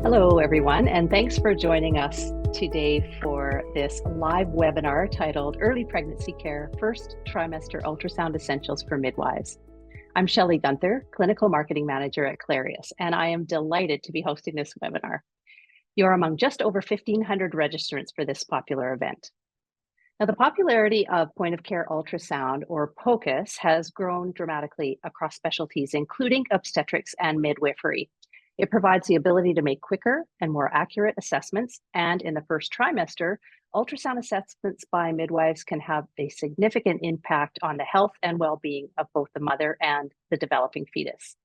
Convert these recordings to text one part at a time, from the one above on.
Hello, everyone, and thanks for joining us today for this live webinar titled Early Pregnancy Care, First Trimester Ultrasound Essentials for Midwives. I'm Shelley Gunther, Clinical Marketing Manager at Clarius, and I am delighted to be hosting this webinar. You're among just over 1,500 registrants for this popular event. Now, the popularity of point-of-care ultrasound, or POCUS, has grown dramatically across specialties, including obstetrics and midwifery. It provides the ability to make quicker and more accurate assessments, and in the first trimester, ultrasound assessments by midwives can have a significant impact on the health and well-being of both the mother and the developing fetus.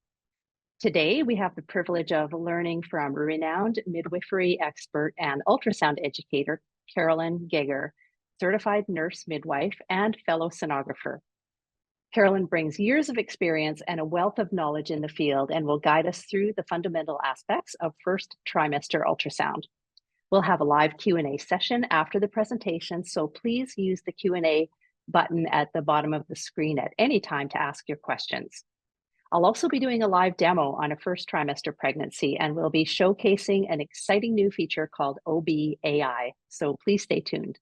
Today, we have the privilege of learning from renowned midwifery expert and ultrasound educator, Carolyn Geiger, certified nurse midwife and fellow sonographer. Carolyn brings years of experience and a wealth of knowledge in the field and will guide us through the fundamental aspects of first trimester ultrasound. We'll have a live Q&A session after the presentation, so please use the Q&A button at the bottom of the screen at any time to ask your questions. I'll also be doing a live demo on a first trimester pregnancy, and we'll be showcasing an exciting new feature called OB AI, so please stay tuned.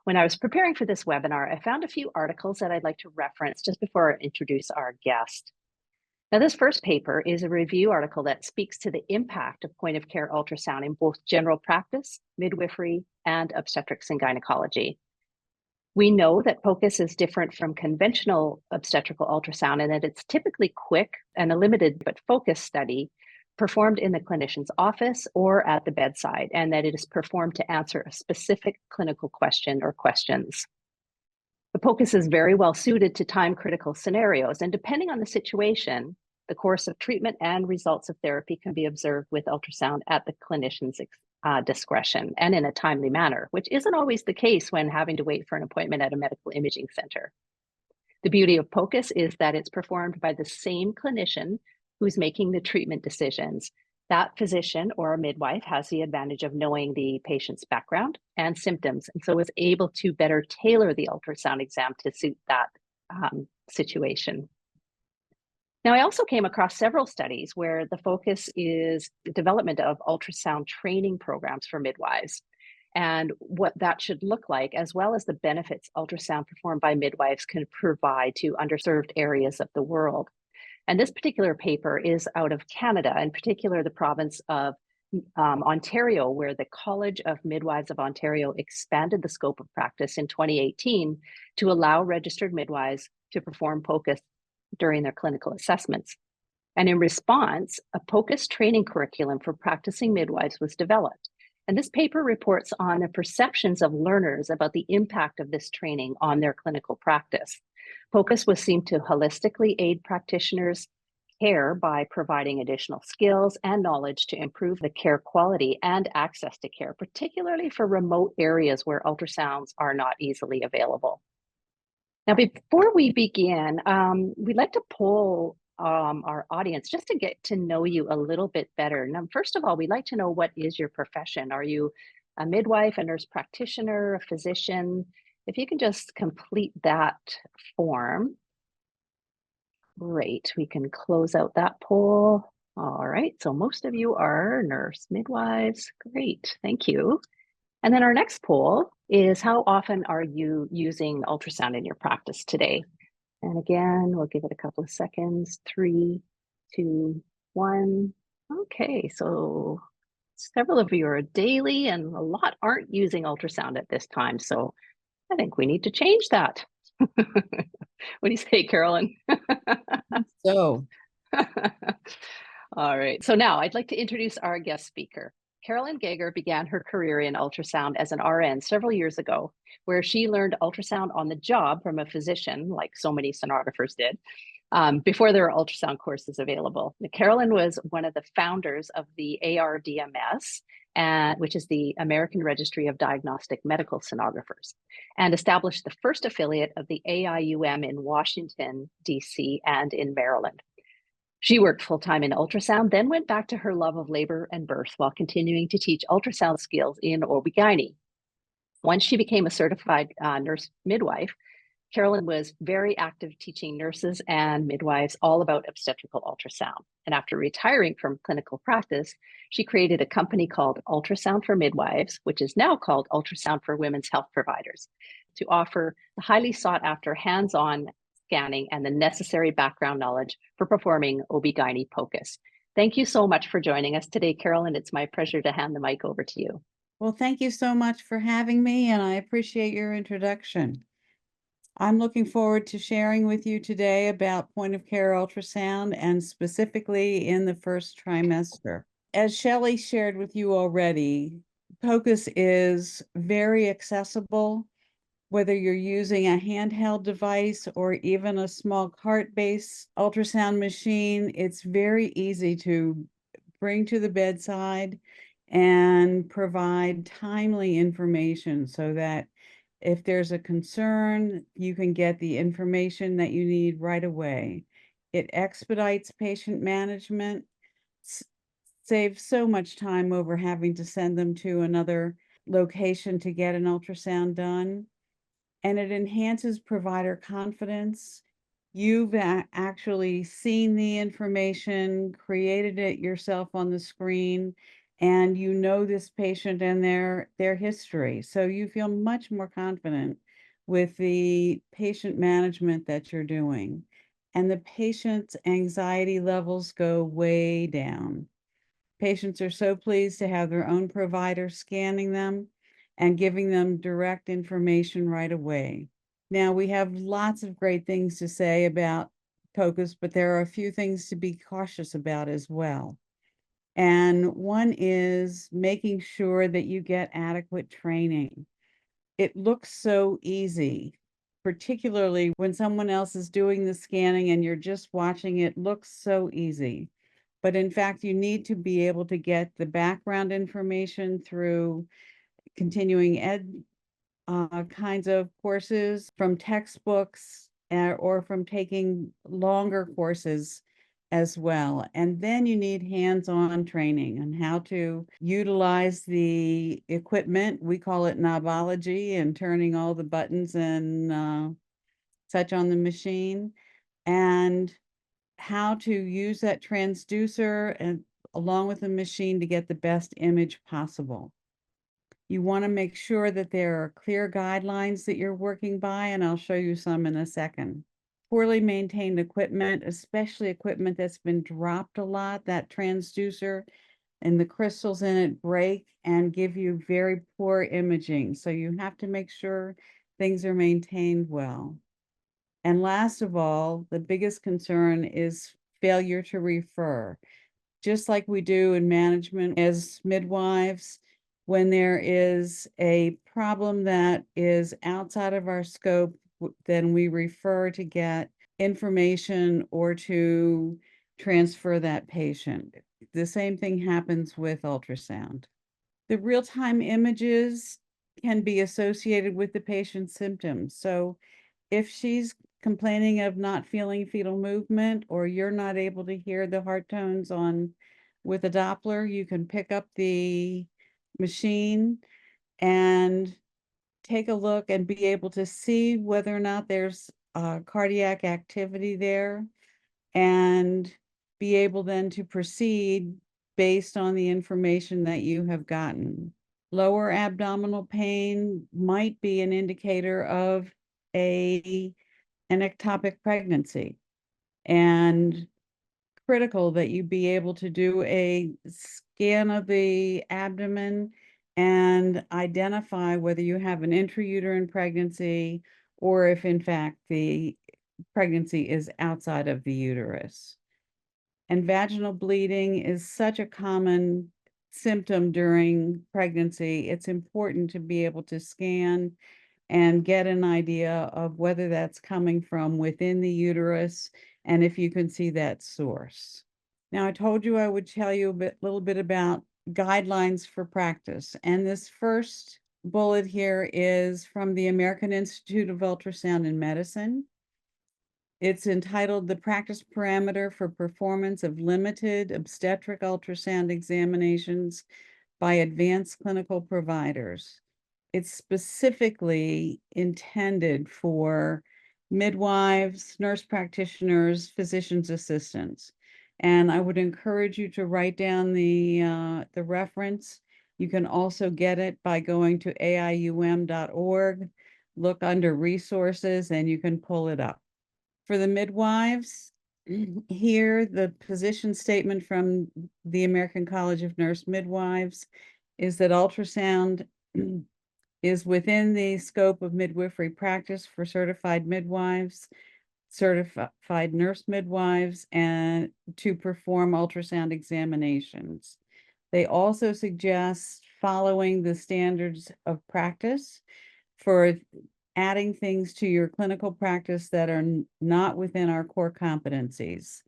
When I was preparing for this webinar, I found a few articles that I'd like to reference just before I introduce our guest. Now, this first paper is a review article that speaks to the impact of point-of-care ultrasound in both general practice, midwifery, and obstetrics and gynecology. We know that POCUS is different from conventional obstetrical ultrasound in that it's typically quick and a limited but focused study performed in the clinician's office or at the bedside, and that it is performed to answer a specific clinical question or questions. The POCUS is very well suited to time-critical scenarios, and depending on the situation, the course of treatment and results of therapy can be observed with ultrasound at the clinician's discretion and in a timely manner, which isn't always the case when having to wait for an appointment at a medical imaging center. The beauty of POCUS is that it's performed by the same clinician who's making the treatment decisions. That physician or a midwife has the advantage of knowing the patient's background and symptoms, and so is able to better tailor the ultrasound exam to suit that situation. Now, I also came across several studies where the focus is the development of ultrasound training programs for midwives and what that should look like, as well as the benefits ultrasound performed by midwives can provide to underserved areas of the world. And this particular paper is out of Canada, in particular the province of Ontario, where the College of Midwives of Ontario expanded the scope of practice in 2018 to allow registered midwives to perform POCUS during their clinical assessments. And in response, a POCUS training curriculum for practicing midwives was developed. And this paper reports on the perceptions of learners about the impact of this training on their clinical practice. POCUS was seen to holistically aid practitioners' care by providing additional skills and knowledge to improve the care quality and access to care, particularly for remote areas where ultrasounds are not easily available. Now, before we begin, we'd like to poll our audience just to get to know you a little bit better. Now, first of all, we'd like to know, what is your profession? Are you a midwife, a nurse practitioner, a physician? If you can just complete that form. Great, we can close out that poll. All right, so most of you are nurse midwives. Great, thank you. And then our next poll is, how often are you using ultrasound in your practice today? And again, we'll give it a couple of seconds. 3, 2, 1. Okay, so several of you are daily and a lot aren't using ultrasound at this time. So I think we need to change that. What do you say, Carolyn? So, all right. So now I'd like to introduce our guest speaker. Carolyn Geiger began her career in ultrasound as an RN several years ago, where she learned ultrasound on the job from a physician, like so many sonographers did, before there were ultrasound courses available. Carolyn was one of the founders of the ARDMS, which is the American Registry of Diagnostic Medical Sonographers, and established the first affiliate of the AIUM in Washington, D.C. and in Maryland. She worked full-time in ultrasound, then went back to her love of labor and birth while continuing to teach ultrasound skills in OB/GYN. Once she became a certified nurse midwife, Carolyn was very active teaching nurses and midwives all about obstetrical ultrasound. And after retiring from clinical practice, she created a company called Ultrasound for Midwives, which is now called Ultrasound for Women's Health Providers, to offer the highly sought after hands-on scanning and the necessary background knowledge for performing OB-GYN POCUS. Thank you so much for joining us today, Carolyn. It's my pleasure to hand the mic over to you. Well, thank you so much for having me, and I appreciate your introduction. I'm looking forward to sharing with you today about point of care ultrasound and specifically in the first trimester. As Shelley shared with you already, POCUS is very accessible, whether you're using a handheld device or even a small cart-based ultrasound machine. It's very easy to bring to the bedside and provide timely information so that if there's a concern, you can get the information that you need right away. It expedites patient management, saves so much time over having to send them to another location to get an ultrasound done, and it enhances provider confidence. You've actually seen the information, created it yourself on the screen, and you know this patient and their history. So you feel much more confident with the patient management that you're doing. And the patient's anxiety levels go way down. Patients are so pleased to have their own provider scanning them and giving them direct information right away. Now, we have lots of great things to say about POCUS, but there are a few things to be cautious about as well. And one is making sure that you get adequate training. It looks so easy, particularly when someone else is doing the scanning and you're just watching. It looks so easy. But in fact, you need to be able to get the background information through continuing ed kinds of courses, from textbooks, or from taking longer courses as well. And then you need hands-on training on how to utilize the equipment. We call it knobology, and turning all the buttons and such on the machine, and how to use that transducer and along with the machine to get the best image possible. You want to make sure that there are clear guidelines that you're working by, and I'll show you some in a second. Poorly maintained equipment, especially equipment that's been dropped a lot, that transducer and the crystals in it break and give you very poor imaging. So you have to make sure things are maintained well. And last of all, the biggest concern is failure to refer. Just like we do in management as midwives, when there is a problem that is outside of our scope, then we refer to get information or to transfer that patient. The same thing happens with ultrasound. The real-time images can be associated with the patient's symptoms. So if she's complaining of not feeling fetal movement, or you're not able to hear the heart tones with a Doppler, you can pick up the machine and take a look and be able to see whether or not there's cardiac activity there, and be able then to proceed based on the information that you have gotten. Lower abdominal pain might be an indicator of an ectopic pregnancy, and critical that you be able to do a scan of the abdomen and identify whether you have an intrauterine pregnancy or if in fact the pregnancy is outside of the uterus. And vaginal bleeding is such a common symptom during pregnancy. It's important to be able to scan and get an idea of whether that's coming from within the uterus and if you can see that source. Now, I told you I would tell you a little bit about guidelines for practice. And this first bullet here is from the American Institute of Ultrasound in Medicine. It's entitled "The Practice Parameter for Performance of Limited Obstetric Ultrasound Examinations by Advanced Clinical Providers." It's specifically intended for midwives, nurse practitioners, physician's assistants. And I would encourage you to write down the reference. You can also get it by going to aium.org, look under resources, and you can pull it up. For the midwives, here the position statement from the American College of Nurse Midwives is that ultrasound is within the scope of midwifery practice for certified midwives, certified nurse midwives, and to perform ultrasound examinations. They also suggest following the standards of practice for adding things to your clinical practice that are not within our core competencies.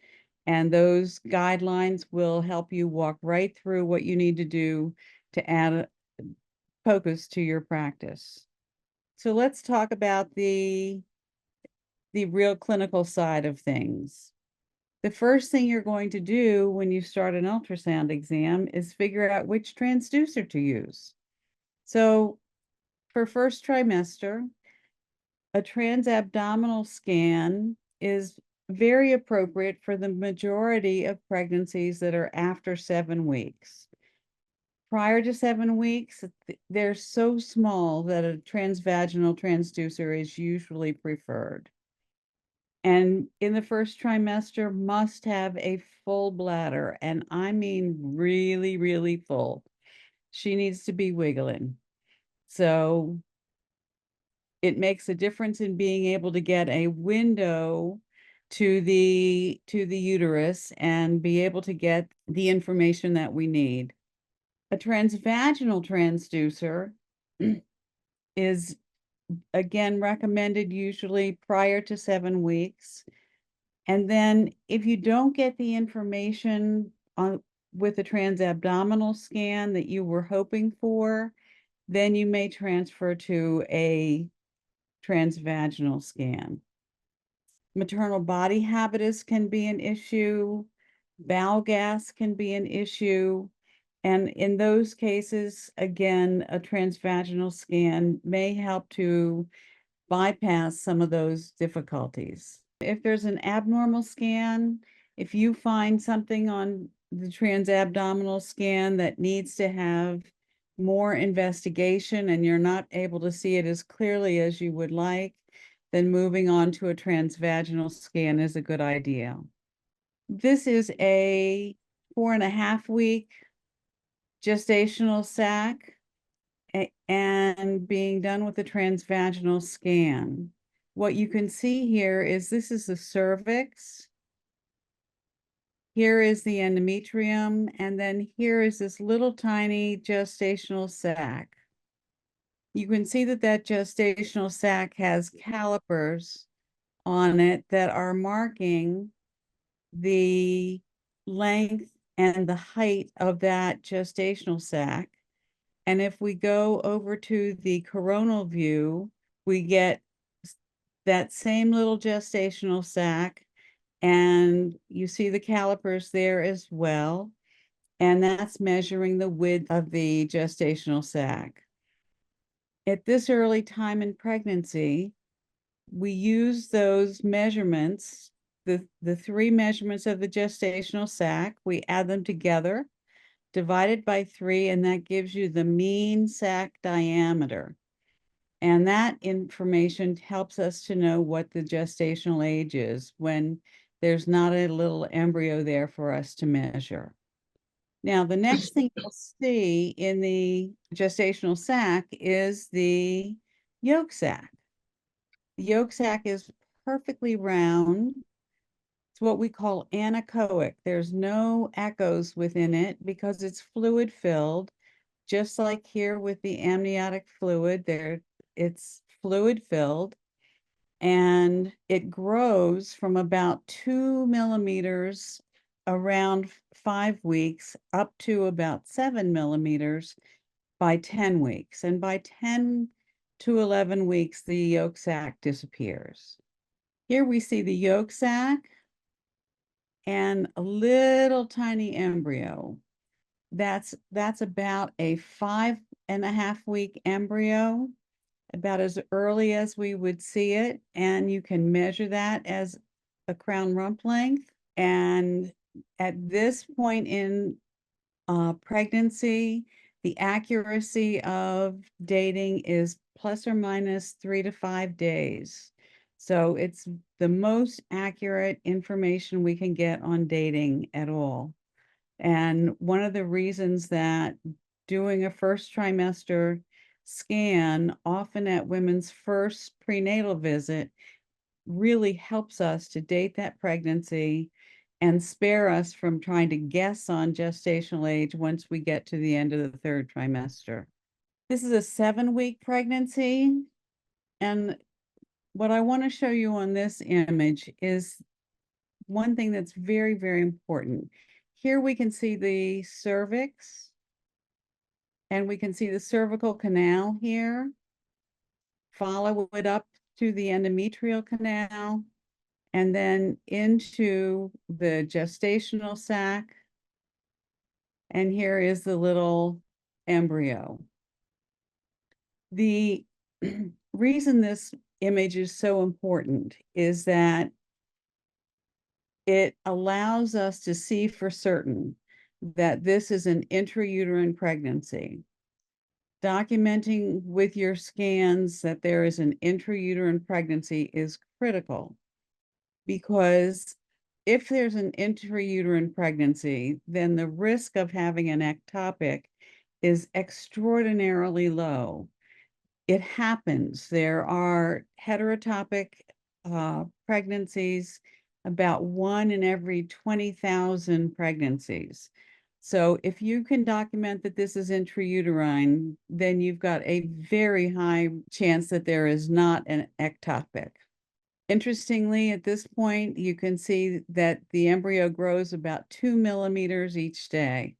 And those guidelines will help you walk right through what you need to do to add POCUS to your practice. So let's talk about the real clinical side of things. The first thing you're going to do when you start an ultrasound exam is figure out which transducer to use. So for first trimester, a transabdominal scan is very appropriate for the majority of pregnancies that are after 7 weeks. Prior to 7 weeks, they're so small that a transvaginal transducer is usually preferred. And in the first trimester, must have a full bladder, and I mean really, really full. She needs to be wiggling. So it makes a difference in being able to get a window to the uterus and be able to get the information that we need. A transvaginal transducer is again recommended usually prior to 7 weeks. And then if you don't get the information on with the transabdominal scan that you were hoping for, then you may transfer to a transvaginal scan. Maternal body habitus can be an issue. Bowel gas can be an issue. And in those cases, again, a transvaginal scan may help to bypass some of those difficulties. If there's an abnormal scan, if you find something on the transabdominal scan that needs to have more investigation and you're not able to see it as clearly as you would like, then moving on to a transvaginal scan is a good idea. This is a 4.5-week gestational sac and being done with a transvaginal scan. What you can see here is this is the cervix. Here is the endometrium, and then here is this little tiny gestational sac. You can see that that gestational sac has calipers on it that are marking the length and the height of that gestational sac. And if we go over to the coronal view, we get that same little gestational sac, and you see the calipers there as well. And that's measuring the width of the gestational sac. At this early time in pregnancy, we use those measurements, the 3 measurements of the gestational sac, we add them together, divided by 3, and that gives you the mean sac diameter. And that information helps us to know what the gestational age is when there's not a little embryo there for us to measure. Now, the next thing you'll see in the gestational sac is the yolk sac. The yolk sac is perfectly round. It's what we call anechoic. There's no echoes within it because it's fluid filled, just like here with the amniotic fluid. It's fluid filled, and it grows from about 2 millimeters around 5 weeks up to about 7 millimeters by 10 weeks. And by 10 to 11 weeks, the yolk sac disappears. Here we see the yolk sac and a little tiny embryo. That's about a 5.5-week embryo. about as early as we would see it, and you can measure that as a crown rump length. And at this point in pregnancy, the accuracy of dating is plus or minus 3 to 5 days. So it's the most accurate information we can get on dating at all. And one of the reasons that doing a first trimester scan, often at women's first prenatal visit, really helps us to date that pregnancy and spare us from trying to guess on gestational age once we get to the end of the third trimester. This is a 7-week pregnancy. And what I want to show you on this image is one thing that's very, very important. Here we can see the cervix, and we can see the cervical canal here. Follow it up to the endometrial canal, and then into the gestational sac. And here is the little embryo. The reason this image is so important is that it allows us to see for certain that this is an intrauterine pregnancy. Documenting with your scans that there is an intrauterine pregnancy is critical, because if there's an intrauterine pregnancy, then the risk of having an ectopic is extraordinarily low. It happens. There are heterotopic pregnancies, about 1 in every 20,000 pregnancies. So if you can document that this is intrauterine, then you've got a very high chance that there is not an ectopic. Interestingly, at this point, you can see that the embryo grows about 2 millimeters each day.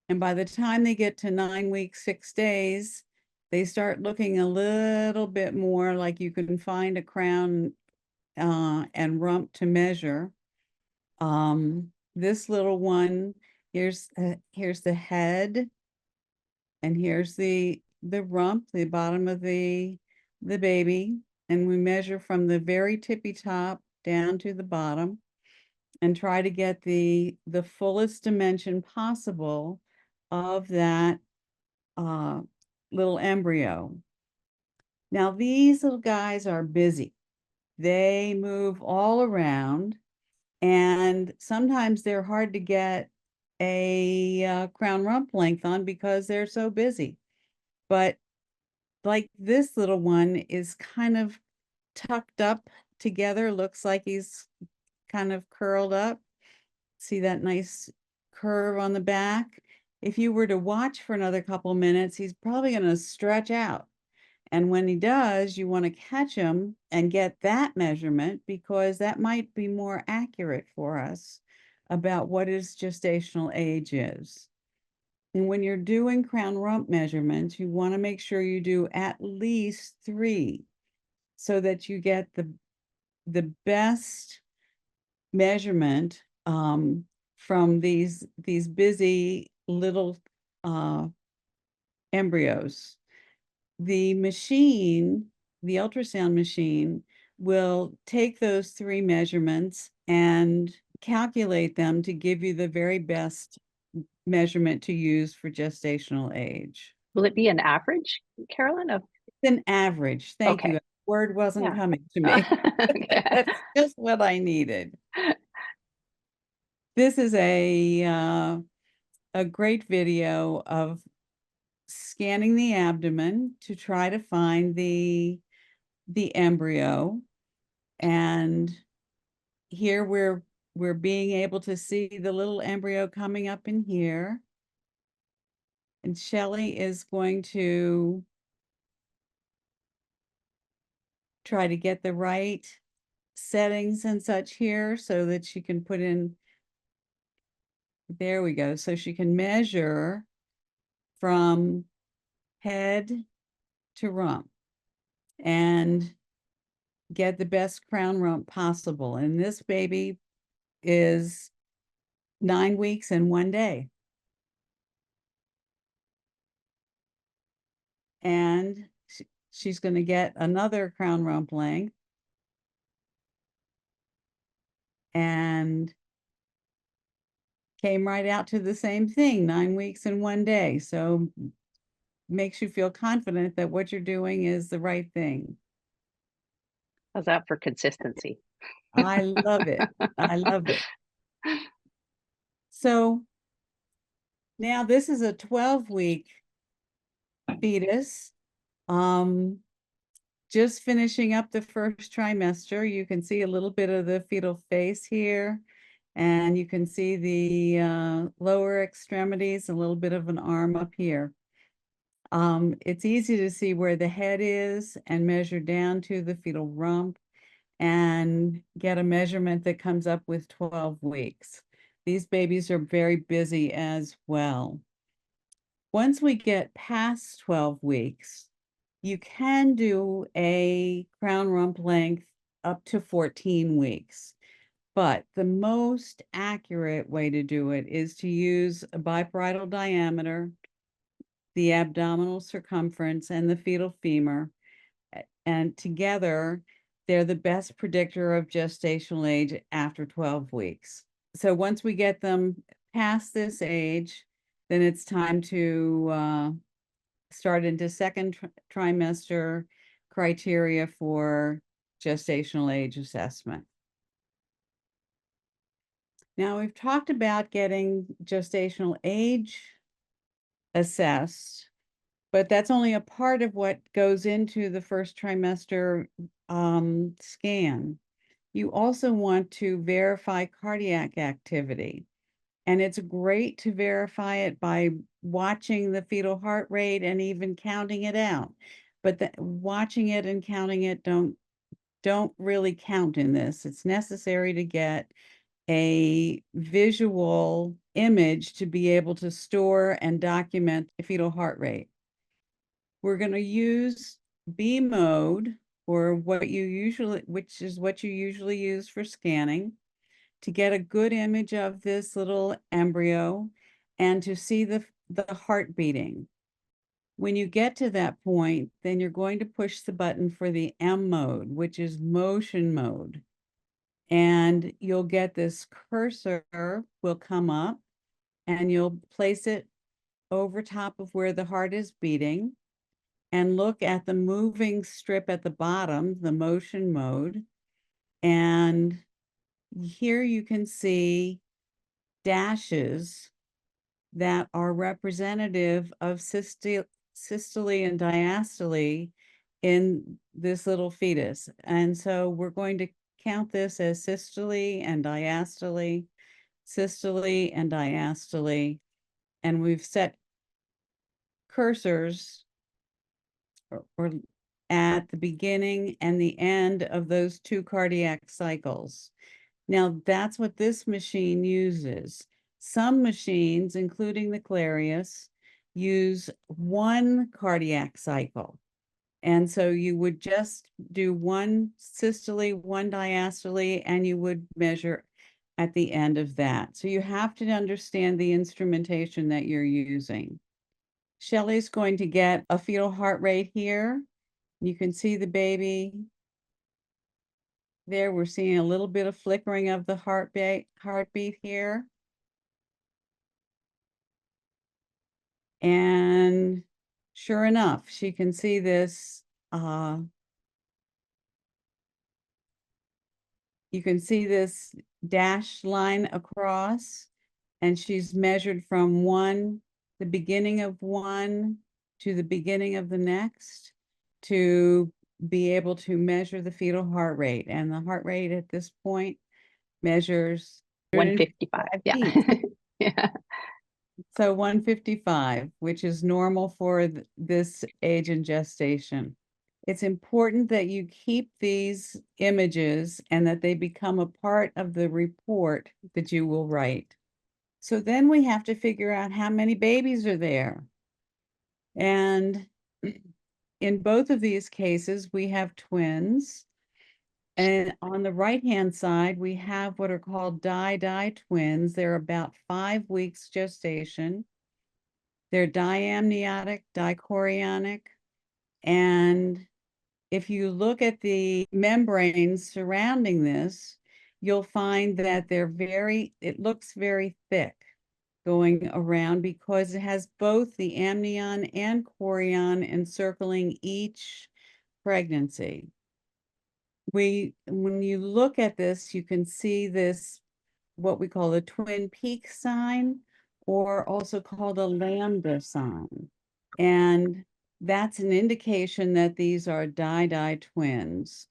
And by the time they get to 9 weeks, 6 days, they start looking a little bit more like you can find a crown and rump to measure. This little one, here's the head, and here's the rump, the bottom of the baby. And we measure from the very tippy top down to the bottom and try to get the fullest dimension possible of that little embryo. Now, these little guys are busy. They move all around, and sometimes they're hard to get a crown rump length on because they're so busy. But like this little one is kind of tucked up together, looks like he's kind of curled up. See that nice curve on the back? If you were to watch for another couple minutes, he's probably going to stretch out. And when he does, you want to catch him and get that measurement, because that might be more accurate for us about what his gestational age is. And when you're doing crown rump measurements, you want to make sure you do at least 3 so that you get the best measurement from these busy little embryos. The machine, the ultrasound machine, will take those 3 measurements and calculate them to give you the very best measurement to use for gestational age. Will it be an average, Carolyn? Of It's an average. Thank you. okay. The word wasn't Yeah. coming to me. Okay. That's just what I needed. This is a great video of scanning the abdomen to try to find the embryo. And here we're being able to see the little embryo coming up in here. And Shelley is going to try to get the right settings and such here so that she can put in, there we go. So she can measure from head to rump and get the best crown rump possible. And this baby is 9 weeks and 1 day. And she's going to get another crown rump length. And came right out to the same thing, 9 weeks and 1 day. So makes you feel confident that what you're doing is the right thing. How's that for consistency? I love it. I love it. So now this is a 12-week fetus. Just finishing up the first trimester. You can see a little bit of the fetal face here, and you can see the lower extremities, a little bit of an arm up here. It's easy to see where the head is and measure down to the fetal rump and get a measurement that comes up with 12 weeks. These babies are very busy as well. Once we get past 12 weeks, you can do a crown rump length up to 14 weeks. But the most accurate way to do it is to use a biparietal diameter, the abdominal circumference, and the fetal femur. And together, they're the best predictor of gestational age after 12 weeks. So once we get them past this age, then it's time to start into second trimester criteria for gestational age assessment. Now, we've talked about getting gestational age assessed, but that's only a part of what goes into the first trimester scan. You also want to verify cardiac activity. And it's great to verify it by watching the fetal heart rate and even counting it out. But watching it and counting it don't really count in this. It's necessary to get a visual image to be able to store and document the fetal heart rate. We're going to use B mode, or which is what you usually use for scanning, to get a good image of this little embryo and to see the heart beating. When you get to that point, then you're going to push the button for the M mode, which is motion mode. And you'll get this cursor will come up, and you'll place it over top of where the heart is beating and look at the moving strip at the bottom, the motion mode. And here you can see dashes that are representative of systole and diastole in this little fetus. And so we're going to count this as systole and diastole, systole and diastole. And we've set cursors or at the beginning and the end of those two cardiac cycles. Now, that's what this machine uses. Some machines, including the Clarius, use one cardiac cycle. And so you would just do one systole, one diastole, and you would measure at the end of that. So you have to understand the instrumentation that you're using. Shelley's going to get a fetal heart rate here. You can see the baby there. We're seeing a little bit of flickering of the heartbeat here. And sure enough, she can see this. You can see this dashed line across, and she's measured from the beginning of one to the beginning of the next to be able to measure the fetal heart rate. And the heart rate at this point measures 155. Yeah. Yeah. So 155, which is normal for this age in gestation. It's important that you keep these images and that they become a part of the report that you will write. So then we have to figure out how many babies are there. And in both of these cases, we have twins. And on the right-hand side, we have what are called di-di twins. They're about 5 weeks gestation. They're diamniotic, dichorionic. And if you look at the membranes surrounding this, you'll find that it looks very thick going around because it has both the amnion and chorion encircling each pregnancy. When you look at this, you can see this, what we call the twin peak sign, or also called a lambda sign. And that's an indication that these are di-di twins.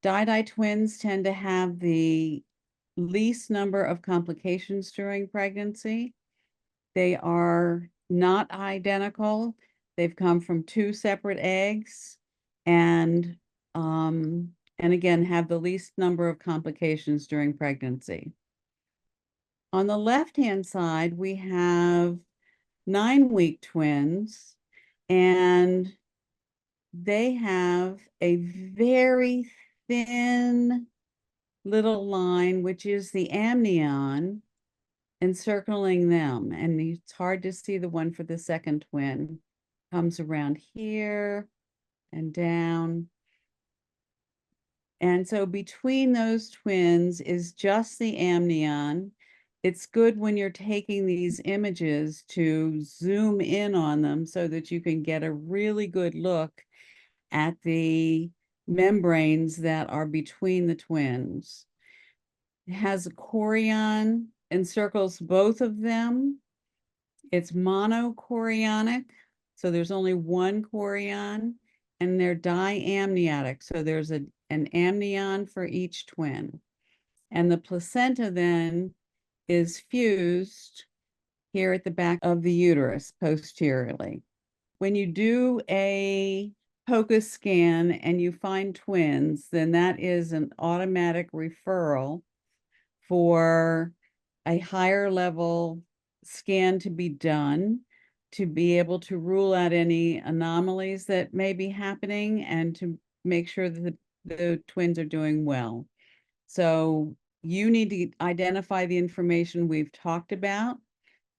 Di-di twins tend to have the least number of complications during pregnancy. They are not identical. They've come from two separate eggs and again have the least number of complications during pregnancy. On the left-hand side, we have 9-week twins, and they have a very thin little line, which is the amnion encircling them. And it's hard to see the one for the second twin. Comes around here and down. And so between those twins is just the amnion. It's good when you're taking these images to zoom in on them so that you can get a really good look at the membranes that are between the twins. It has a chorion, encircles both of them. It's monochorionic, so there's only one chorion, and they're diamniotic, so there's an amnion for each twin. And the placenta then is fused here at the back of the uterus posteriorly. When you do a POCUS scan and you find twins, then that is an automatic referral for a higher level scan to be done to be able to rule out any anomalies that may be happening and to make sure that the twins are doing well. So you need to identify the information we've talked about,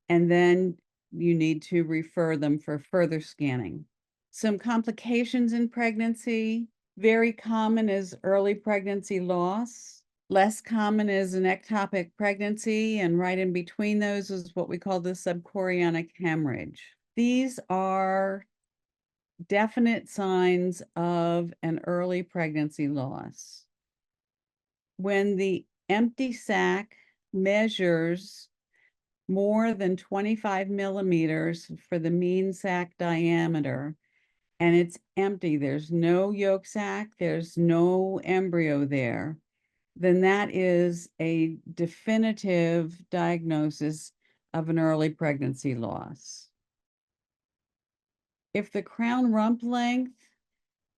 and then you need to refer them for further scanning. Some complications in pregnancy, very common is early pregnancy loss. Less common is an ectopic pregnancy, and right in between those is what we call the subchorionic hemorrhage. These are definite signs of an early pregnancy loss. When the empty sac measures more than 25 millimeters for the mean sac diameter, and it's empty, there's no yolk sac, there's no embryo there, then that is a definitive diagnosis of an early pregnancy loss. If the crown rump length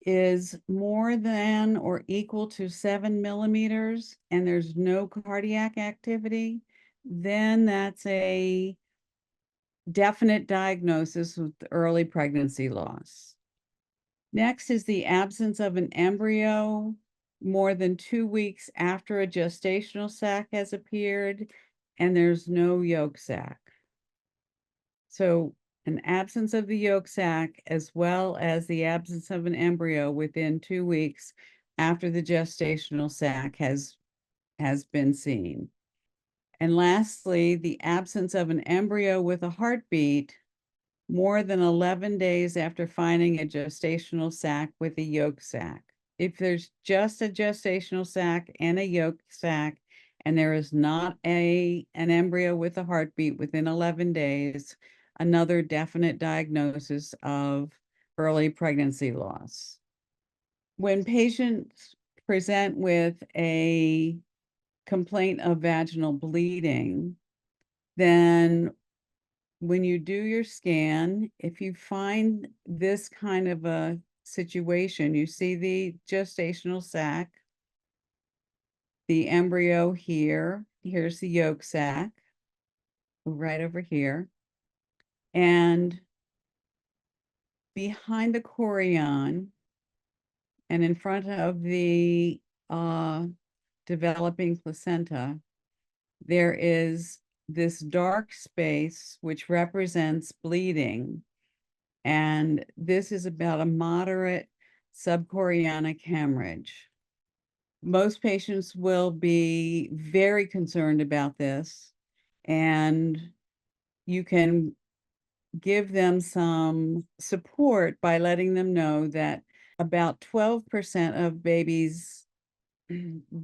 is more than or equal to 7 millimeters and there's no cardiac activity, then that's a definite diagnosis with early pregnancy loss. Next is the absence of an embryo more than 2 weeks after a gestational sac has appeared, and there's no yolk sac. So an absence of the yolk sac, as well as the absence of an embryo within 2 weeks after the gestational sac has been seen. And lastly, the absence of an embryo with a heartbeat more than 11 days after finding a gestational sac with a yolk sac. If there's just a gestational sac and a yolk sac, and there is not an embryo with a heartbeat within 11 days, another definite diagnosis of early pregnancy loss. When patients present with a complaint of vaginal bleeding, then when you do your scan, if you find this kind of a situation, you see the gestational sac, the embryo here, here's the yolk sac, right over here, and behind the chorion and in front of the developing placenta, there is this dark space which represents bleeding. And this is about a moderate subchorionic hemorrhage. Most patients will be very concerned about this, and you can give them some support by letting them know that about 12% of babies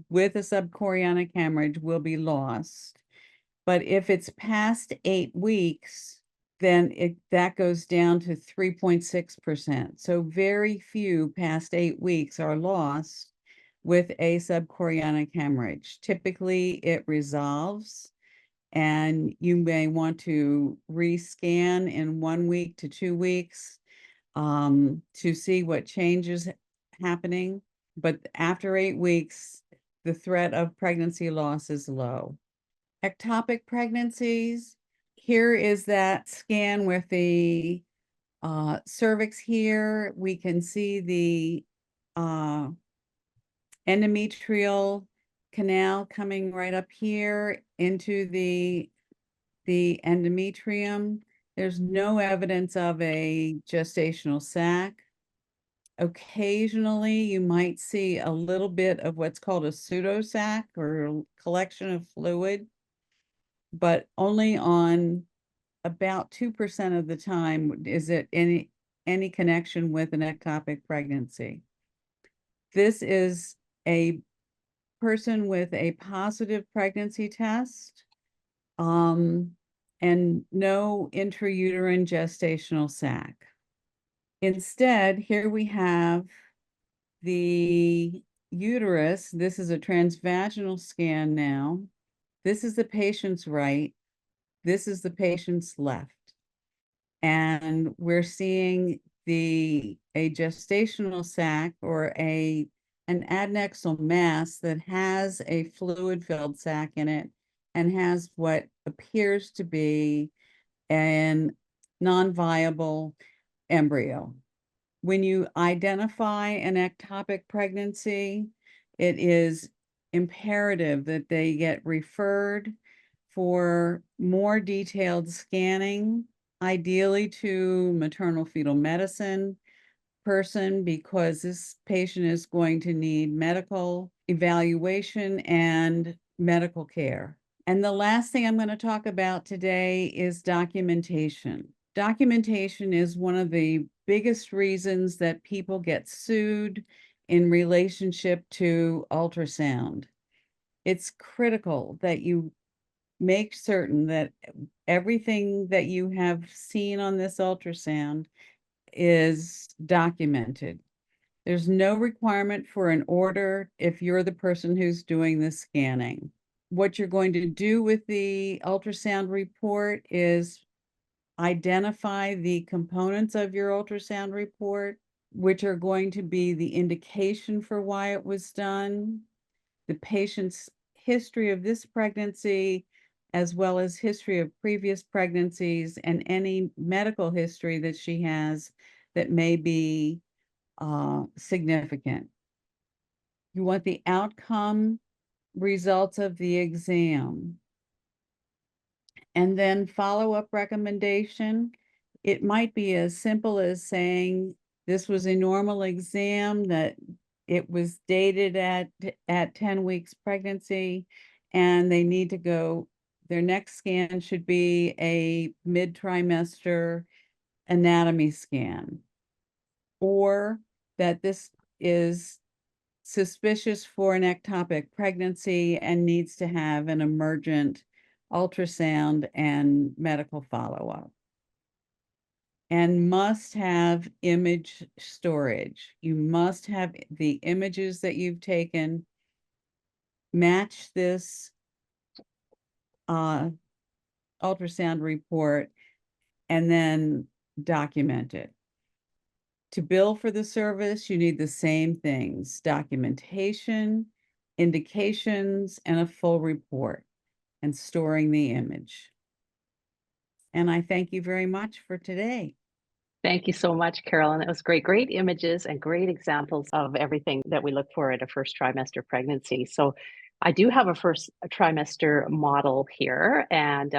with a subchorionic hemorrhage will be lost. But if it's past 8 weeks, then that goes down to 3.6%. So very few past 8 weeks are lost with a subchorionic hemorrhage. Typically, it resolves, and you may want to rescan in 1 week to 2 weeks to see what changes happening. But after 8 weeks, the threat of pregnancy loss is low. Ectopic pregnancies, here is that scan with the cervix here. We can see the endometrial canal coming right up here into the endometrium. There's no evidence of a gestational sac. Occasionally, you might see a little bit of what's called a pseudosac or collection of fluid, but only on about 2% of the time is it any connection with an ectopic pregnancy. This is a person with a positive pregnancy test and no intrauterine gestational sac. Instead, here we have the uterus. This is a transvaginal scan now. This is the patient's right. This is the patient's left. And we're seeing a gestational sac or an adnexal mass that has a fluid-filled sac in it and has what appears to be an non-viable embryo. When you identify an ectopic pregnancy, it is imperative that they get referred for more detailed scanning, ideally to maternal fetal medicine person, because this patient is going to need medical evaluation and medical care. And the last thing I'm going to talk about today is documentation. Documentation is one of the biggest reasons that people get sued in relationship to ultrasound. It's critical that you make certain that everything that you have seen on this ultrasound is documented. There's no requirement for an order if you're the person who's doing the scanning. What you're going to do with the ultrasound report is identify the components of your ultrasound report, which are going to be the indication for why it was done, the patient's history of this pregnancy, as well as history of previous pregnancies and any medical history that she has that may be significant. You want the outcome results of the exam. And then follow-up recommendation. It might be as simple as saying, this was a normal exam, that it was dated at 10 weeks pregnancy, and they need to go, their next scan should be a mid-trimester anatomy scan, or that this is suspicious for an ectopic pregnancy and needs to have an emergent ultrasound and medical follow-up. And must have image storage. You must have the images that you've taken match this ultrasound report and then document it. To bill for the service, you need the same things: documentation, indications, and a full report, and storing the image. And I thank you very much for today. Thank you so much, Carolyn. That was great. Great images and great examples of everything that we look for at a first trimester pregnancy. So I do have a first trimester model here, and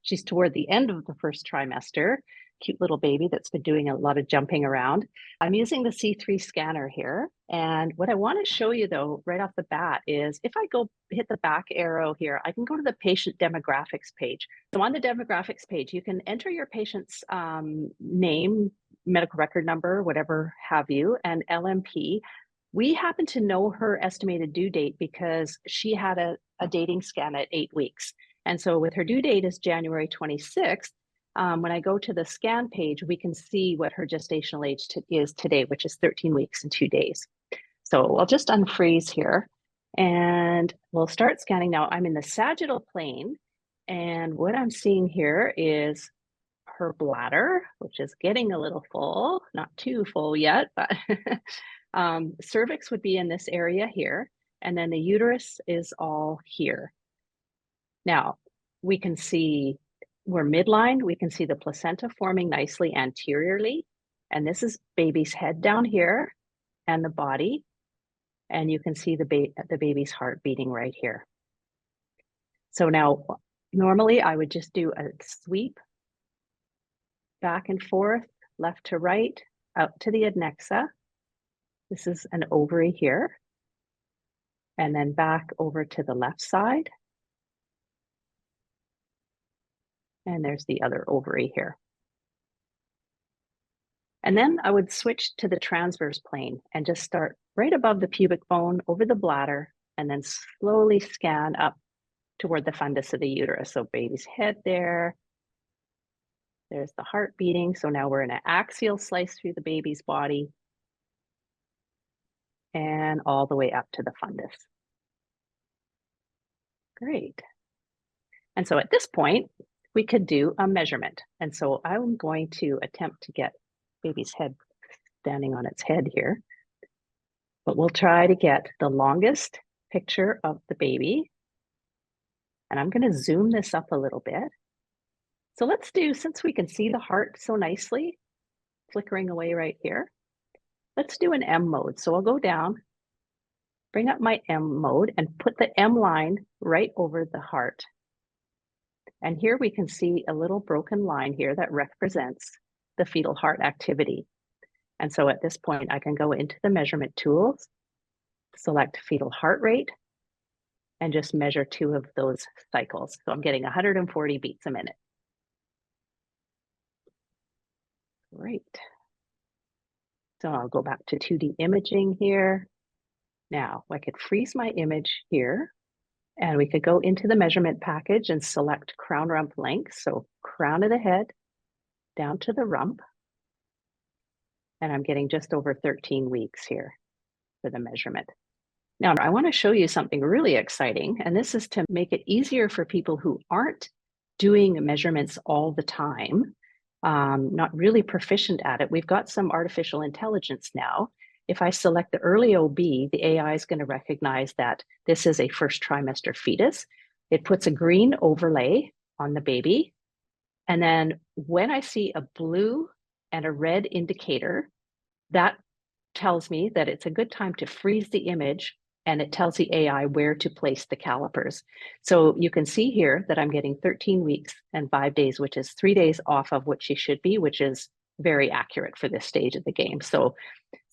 she's toward the end of the first trimester. cute little baby that's been doing a lot of jumping around. I'm using the C3 scanner here. And what I want to show you though, right off the bat is if I go hit the back arrow here, I can go to the patient demographics page. So on the demographics page, you can enter your patient's name, medical record number, whatever have you, and LMP. We happen to know her estimated due date because she had a dating scan at 8 weeks. And so with her due date is January 26th, when I go to the scan page, we can see what her gestational age is today, which is 13 weeks and 2 days. So I'll just unfreeze here and we'll start scanning now. I'm in the sagittal plane, and what I'm seeing here is her bladder, which is getting a little full, not too full yet, but cervix would be in this area here, and then the uterus is all here. Now, we can see we're midline. We can see the placenta forming nicely anteriorly, and this is baby's head down here and the body, and you can see the baby's heart beating right here. So now, normally I would just do a sweep back and forth, left to right, out to the adnexa. This is an ovary here, and then back over to the left side. And there's the other ovary here. And then I would switch to the transverse plane and just start right above the pubic bone over the bladder, and then slowly scan up toward the fundus of the uterus. So baby's head there. There's the heart beating. So now we're in an axial slice through the baby's body and all the way up to the fundus. Great. And so at this point, we could do a measurement. And so I'm going to attempt to get baby's head standing on its head here, but we'll try to get the longest picture of the baby. And I'm going to zoom this up a little bit. So let's do, since we can see the heart so nicely, flickering away right here, let's do an M mode. So I'll go down, bring up my M mode, and put the M line right over the heart. And here we can see a little broken line here that represents the fetal heart activity. And so at this point, I can go into the measurement tools, select fetal heart rate, and just measure 2 of those cycles. So I'm getting 140 beats a minute. Great. So I'll go back to 2D imaging here. Now I could freeze my image here, and we could go into the measurement package and select crown rump length. So crown of the head down to the rump. And I'm getting just over 13 weeks here for the measurement. Now I want to show you something really exciting, and this is to make it easier for people who aren't doing measurements all the time, not really proficient at it. We've got some artificial intelligence now. If I select the early OB, the AI is going to recognize that this is a first trimester fetus. It puts a green overlay on the baby. And then when I see a blue and a red indicator, that tells me that it's a good time to freeze the image, and it tells the AI where to place the calipers. So you can see here that I'm getting 13 weeks and 5 days, which is 3 days off of what she should be, which is very accurate for this stage of the game. So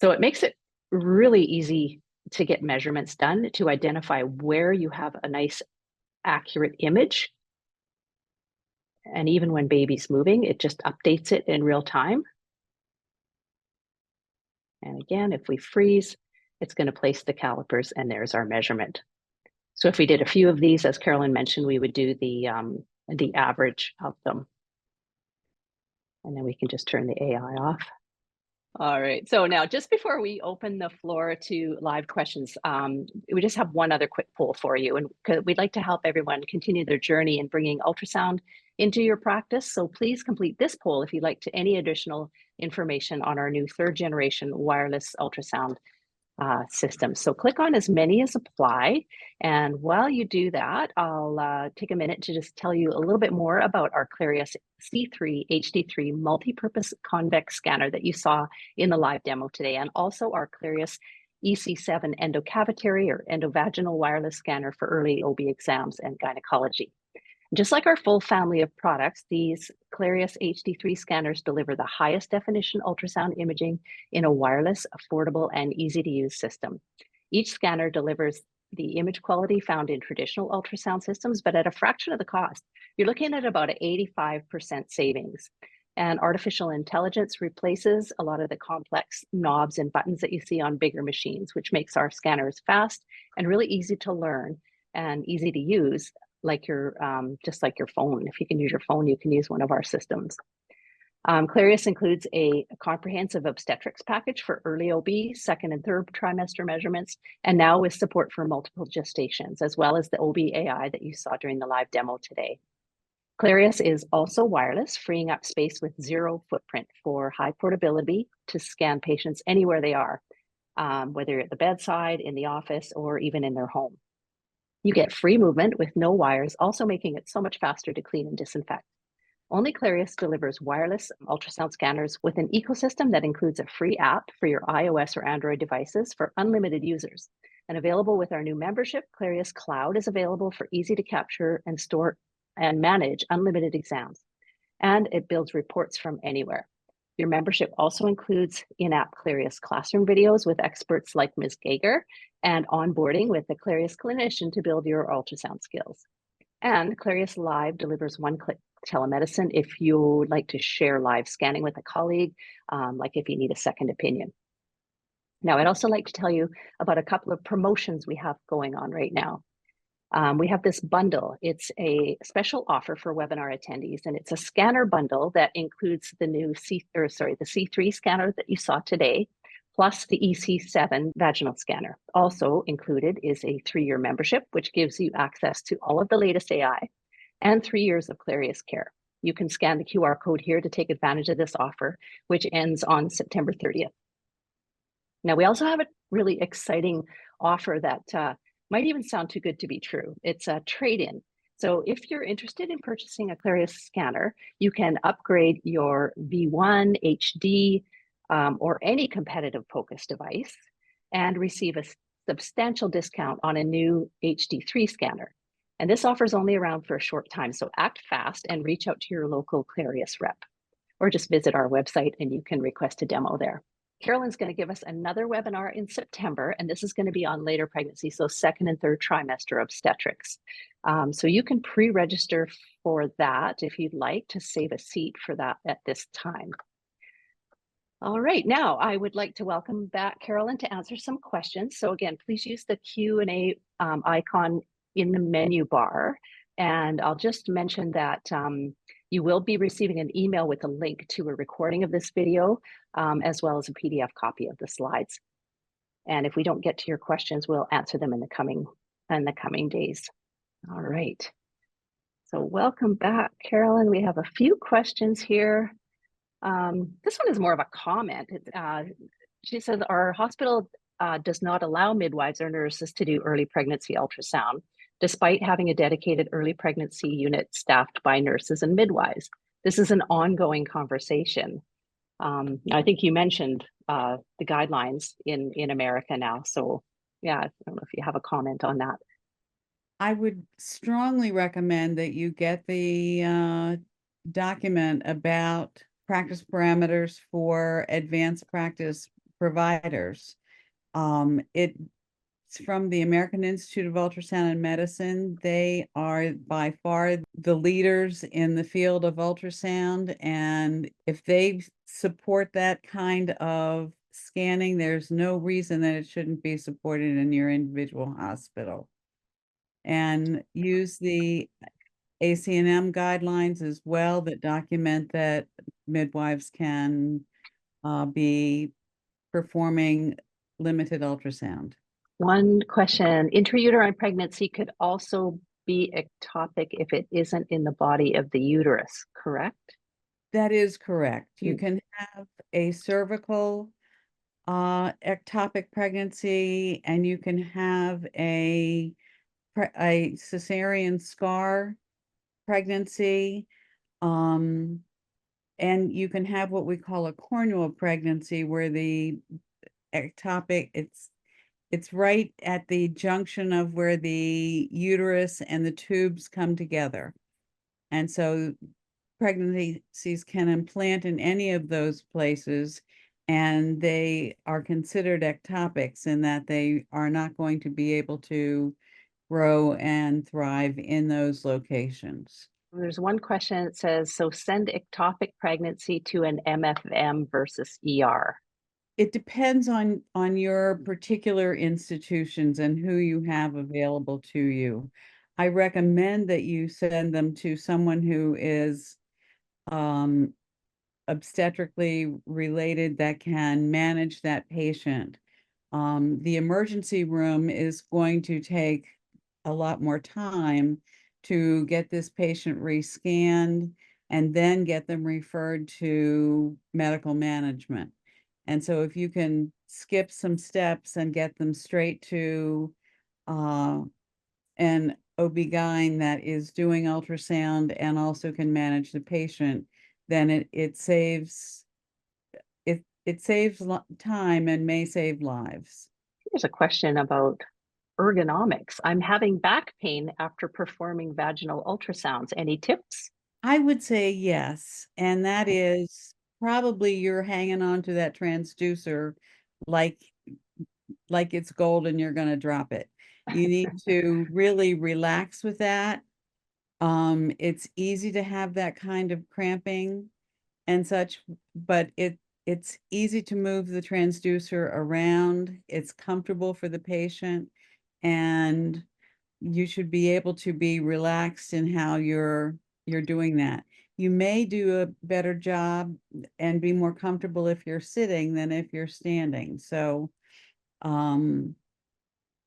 it makes it really easy to get measurements done, to identify where you have a nice accurate image. And even when baby's moving, it just updates it in real time. And again, if we freeze, it's going to place the calipers, and there's our measurement. So if we did a few of these, as Carolyn mentioned, we would do the average of them. And then we can just turn the AI off. All right, so now just before we open the floor to live questions, we just have one other quick poll for you, and we'd like to help everyone continue their journey in bringing ultrasound into your practice. So please complete this poll if you'd like to any additional information on our new 3rd generation wireless ultrasound system. So click on as many as apply. And while you do that, I'll take a minute to just tell you a little bit more about our Clarius C3 HD3 multi-purpose convex scanner that you saw in the live demo today, and also our Clarius EC7 endocavitary or endovaginal wireless scanner for early OB exams and gynecology. Just like our full family of products, these Clarius HD3 scanners deliver the highest definition ultrasound imaging in a wireless, affordable, and easy to use system. Each scanner delivers the image quality found in traditional ultrasound systems, but at a fraction of the cost. You're looking at about an 85% savings. And artificial intelligence replaces a lot of the complex knobs and buttons that you see on bigger machines, which makes our scanners fast and really easy to learn and easy to use, like your just like your phone. If you can use your phone, you can use one of our systems. Clarius includes a comprehensive obstetrics package for early OB, second and third trimester measurements, and now with support for multiple gestations, as well as the OB AI that you saw during the live demo today. Clarius is also wireless, freeing up space with zero footprint for high portability to scan patients anywhere they are, whether you're at the bedside, in the office, or even in their home. You get free movement with no wires, also making it so much faster to clean and disinfect. Only Clarius delivers wireless ultrasound scanners with an ecosystem that includes a free app for your iOS or Android devices for unlimited users. And available with our new membership, Clarius Cloud is available for easy to capture and store and manage unlimited exams. And it builds reports from anywhere. Your membership also includes in-app Clarius classroom videos with experts like Ms. Gager and onboarding with the Clarius clinician to build your ultrasound skills. And Clarius Live delivers one-click telemedicine if you would like to share live scanning with a colleague, like if you need a second opinion. Now, I'd also like to tell you about a couple of promotions we have going on right now. We have this bundle. It's a special offer for webinar attendees, and it's a scanner bundle that includes the new the C3 scanner that you saw today, plus the EC7 vaginal scanner. Also included is a 3-year membership, which gives you access to all of the latest AI and 3 years of Clarius care. You can scan the QR code here to take advantage of this offer, which ends on September 30th. Now, we also have a really exciting offer that might even sound too good to be true. It's a trade-in. So if you're interested in purchasing a Clarius scanner, you can upgrade your V1, HD, or any competitive POCUS device and receive a substantial discount on a new HD3 scanner. And this offer is only around for a short time, so act fast and reach out to your local Clarius rep, or just visit our website and you can request a demo there. Carolyn's going to give us another webinar in September, and this is going to be on later pregnancy, so second and third trimester obstetrics. So you can pre-register for that if you'd like to save a seat for that at this time. All right, now I would like to welcome back Carolyn to answer some questions. So again, please use the Q&A icon in the menu bar. And I'll just mention that you will be receiving an email with a link to a recording of this video, as well as a PDF copy of the slides. And if we don't get to your questions, we'll answer them in the coming days. All right. So welcome back, Carolyn. We have a few questions here. This one is more of a comment. She says, our hospital does not allow midwives or nurses to do early pregnancy ultrasound, despite having a dedicated early pregnancy unit staffed by nurses and midwives. This is an ongoing conversation. I think you mentioned the guidelines in America now. So yeah, I don't know if you have a comment on that. I would strongly recommend that you get the document about practice parameters for advanced practice providers. It's from the American Institute of Ultrasound and Medicine. They are by far the leaders in the field of ultrasound. And if they support that kind of scanning, there's no reason that it shouldn't be supported in your individual hospital. And use the ACNM guidelines as well that document that midwives can be performing limited ultrasound. One question, intrauterine pregnancy could also be ectopic if it isn't in the body of the uterus, correct? That is correct. You can have a cervical ectopic pregnancy, and you can have a cesarean scar pregnancy, and you can have what we call a cornual pregnancy, where the ectopic, it's right at the junction of where the uterus and the tubes come together. And so pregnancies can implant in any of those places, and they are considered ectopics in that they are not going to be able to grow and thrive in those locations. There's one question that says, so send ectopic pregnancy to an MFM versus ER. It depends on your particular institutions and who you have available to you. I recommend that you send them to someone who is obstetrically related that can manage that patient. The emergency room is going to take a lot more time to get this patient rescanned and then get them referred to medical management. And so if you can skip some steps and get them straight to an OB-GYN that is doing ultrasound and also can manage the patient, then it saves time and may save lives. Here's a question about ergonomics. I'm having back pain after performing vaginal ultrasounds. Any tips? I would say yes, and that is probably you're hanging on to that transducer like it's gold and you're going to drop it. You need to really relax with that. It's easy to have that kind of cramping and such, but it's easy to move the transducer around. It's comfortable for the patient, and you should be able to be relaxed in how you're doing that. You may do a better job and be more comfortable if you're sitting than if you're standing. So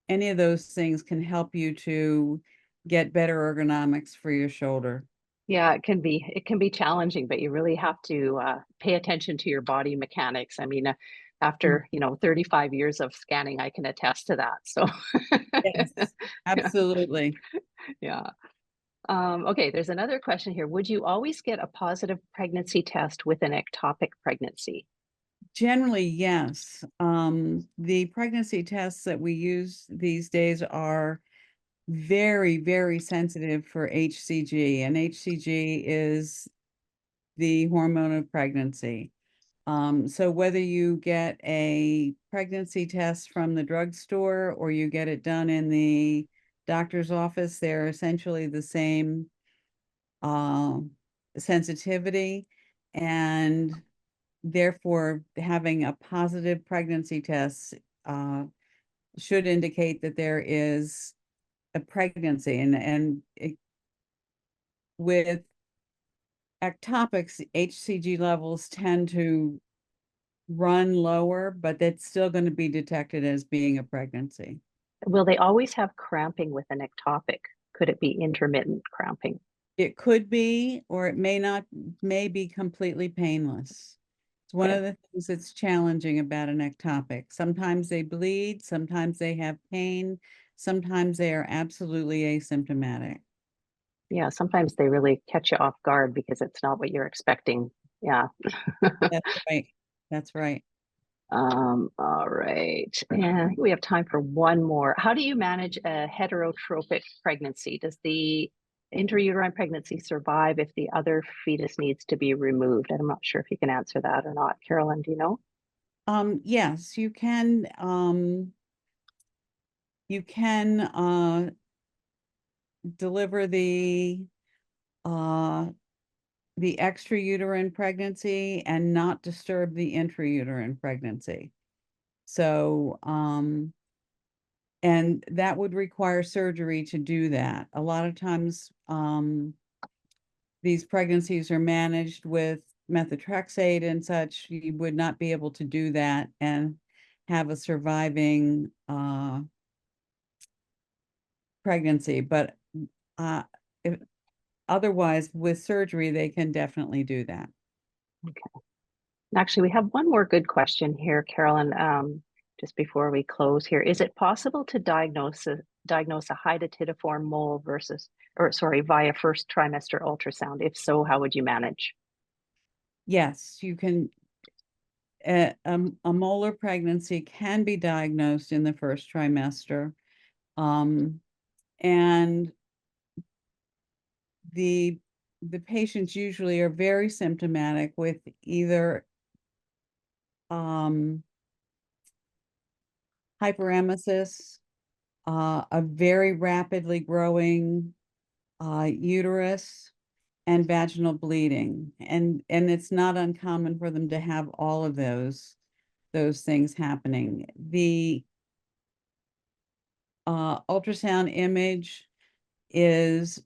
any of those things can help you to get better ergonomics for your shoulder. Yeah, it can be challenging, but you really have to pay attention to your body mechanics. I mean, after 35 years of scanning, I can attest to that. So, Yes, absolutely. yeah. Okay, there's another question here. Would you always get a positive pregnancy test with an ectopic pregnancy? Generally, yes. The pregnancy tests that we use these days are very, very sensitive for HCG, and HCG is the hormone of pregnancy. So whether you get a pregnancy test from the drugstore or you get it done in the doctor's office, they're essentially the same sensitivity, and therefore having a positive pregnancy test should indicate that there is a pregnancy. With ectopics, HCG levels tend to run lower, but that's still going to be detected as being a pregnancy. Will they always have cramping with an ectopic? Could it be intermittent cramping? It could be, or it may not, may be completely painless. It's one Okay. of the things that's challenging about an ectopic. Sometimes they bleed, sometimes they have pain, sometimes they are absolutely asymptomatic. Yeah, sometimes they really catch you off guard because it's not what you're expecting. Yeah. That's right. That's right. All right. And we have time for one more. How do you manage a heterotropic pregnancy? Does the intrauterine pregnancy survive if the other fetus needs to be removed? I'm not sure if you can answer that or not. Carolyn, do you know? Yes, you can deliver uh the extrauterine pregnancy and not disturb the intrauterine pregnancy. So, and that would require surgery to do that. A lot of times, these pregnancies are managed with methotrexate and such. You would not be able to do that and have a surviving pregnancy. But uh, if, otherwise, with surgery, they can definitely do that. Okay. Actually, we have one more good question here, Carolyn, just before we close here. Is it possible to diagnose a hydatidiform mole via first trimester ultrasound? If so, how would you manage? Yes, you can. A molar pregnancy can be diagnosed in the first trimester. And the the patients usually are very symptomatic with either hyperemesis, a very rapidly growing uterus, and vaginal bleeding. And it's not uncommon for them to have all of those things happening. The ultrasound image is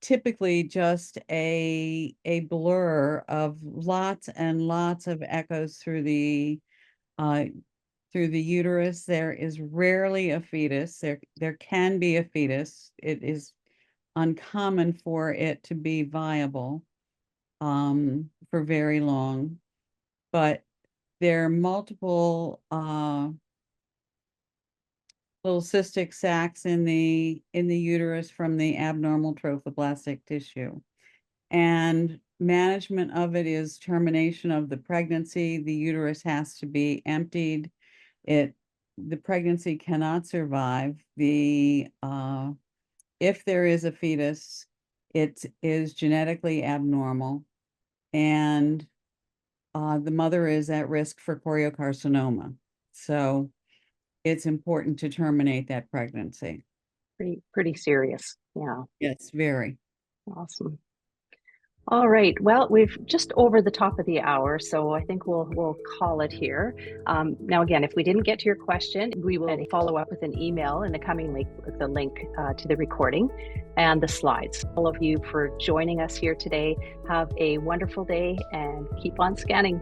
typically just a blur of lots and lots of echoes through the uterus. There is rarely a fetus. There can be a fetus. It is uncommon for it to be viable for very long, but there are multiple little cystic sacs in the uterus from the abnormal trophoblastic tissue. And management of it is termination of the pregnancy. The uterus has to be emptied. The pregnancy cannot survive. If there is a fetus, it is genetically abnormal, and the mother is at risk for choriocarcinoma. So it's important to terminate that pregnancy. Pretty serious. Yeah. Yes, very. Awesome. All right. Well, we've just over the top of the hour, so I think we'll call it here. Now, again, if we didn't get to your question, we will follow up with an email in the coming week with the link to the recording and the slides. All of you for joining us here today. Have a wonderful day and keep on scanning.